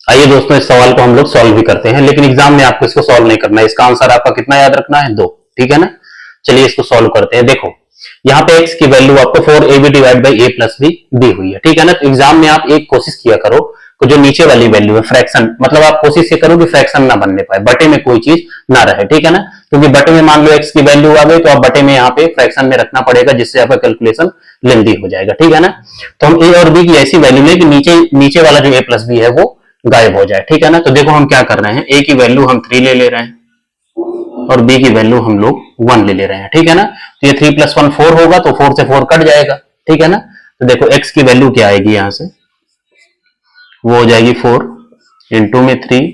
आइए दोस्तों, इस सवाल को हम लोग सॉल्व भी करते हैं, लेकिन एग्जाम में आपको इसको सॉल्व नहीं करना है। इसका आंसर आपका कितना याद रखना है? 2। ठीक है ना। चलिए इसको सॉल्व करते हैं। देखो यहाँ पे x की वैल्यू आपको 4ab divide by a plus b दी हुई है। ठीक है ना। तो एग्जाम में आप एक कोशिश किया करो कि जो नीचे वाली वैल्यू है फ्रैक्शन, मतलब आप कोशिश ये करो कि फ्रैक्शन ना बनने पाए, बटे में कोई चीज ना रहे। ठीक है ना। क्योंकि बटे में मान लो x की वैल्यू आ गई तो आप बटे में यहाँ पे फ्रैक्शन में रखना पड़ेगा, जिससे आपका कैलकुलेशन लेंदी हो जाएगा। ठीक है ना। तो हम a और b की ऐसी वैल्यू लें कि नीचे वाला जो a प्लस b है वो गायब हो जाए। ठीक है ना। तो देखो हम क्या कर रहे हैं, a की वैल्यू हम 3 ले रहे हैं और b की वैल्यू हम लोग 1 ले रहे हैं। ठीक है ना। तो ये 3 + 1 4 होगा, तो 4 से 4 कट जाएगा। ठीक है ना। तो देखो x की वैल्यू क्या आएगी, यहां से वो हो जाएगी 4 इंटू में 3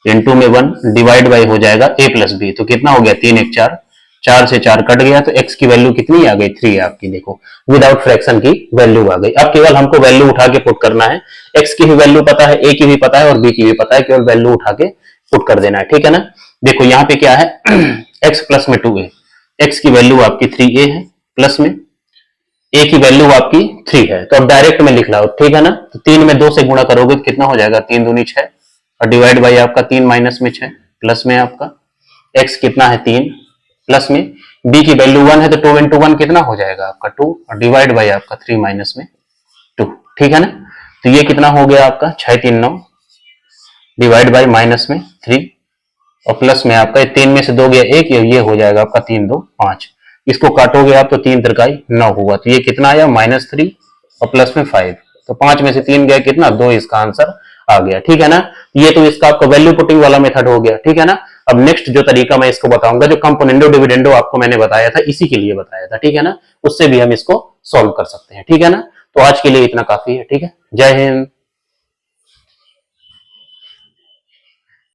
इंटू में 1 डिवाइड बाई हो जाएगा a प्लस b। तो कितना हो गया, 3 1 4, 4 से 4 कट गया, तो x की वैल्यू कितनी आ गई, 3 आपकी। देखो विदाउट फ्रैक्शन की वैल्यू आ गई। अब केवल हमको वैल्यू उठा के पुट करना है। x की भी वैल्यू पता है, a की भी पता है और b की भी पता है, केवल वैल्यू उठा के पुट कर देना है। ठीक है ना। देखो यहाँ पे क्या है x प्लस में 2a, x की वैल्यू आपकी 3a है, प्लस में a की वैल्यू आपकी 3 है, तो अब डायरेक्ट में लिख लो। ठीक है ना। तो 3 में 2 से गुणा करोगे तो कितना हो जाएगा, 3 दूनी 6 और डिवाइड बाई आपका 3 माइनस में 6 प्लस में आपका x कितना है 3, प्लस में b की वैल्यू 1 है, तो 2 इंटू 1 कितना हो जाएगा आपका 2 और डिवाइड बाई आपका 3 माइनस में 2। ठीक है ना। तो ये कितना हो गया आपका 6 3 9 डिवाइड बाई माइनस में 3 और प्लस में आपका 3 में से 2 गया 1, ये हो जाएगा आपका 3 2 5। इसको काटोगे आप तो 3 3 9 हुआ, तो ये कितना आया -3 और प्लस में 5। तो 5 में से 3 गया कितना, 2। इसका आंसर आ गया। ठीक है ना। ये तो इसका आपका वैल्यू पुटिंग वाला मेथड हो गया। ठीक है ना। अब नेक्स्ट जो तरीका मैं इसको बताऊंगा, जो कंपोनेंडो डिविडेंडो आपको मैंने बताया था, इसी के लिए बताया था। ठीक है ना। उससे भी हम इसको सॉल्व कर सकते हैं। ठीक है ना। तो आज के लिए इतना काफी है। ठीक है। जय हिंद।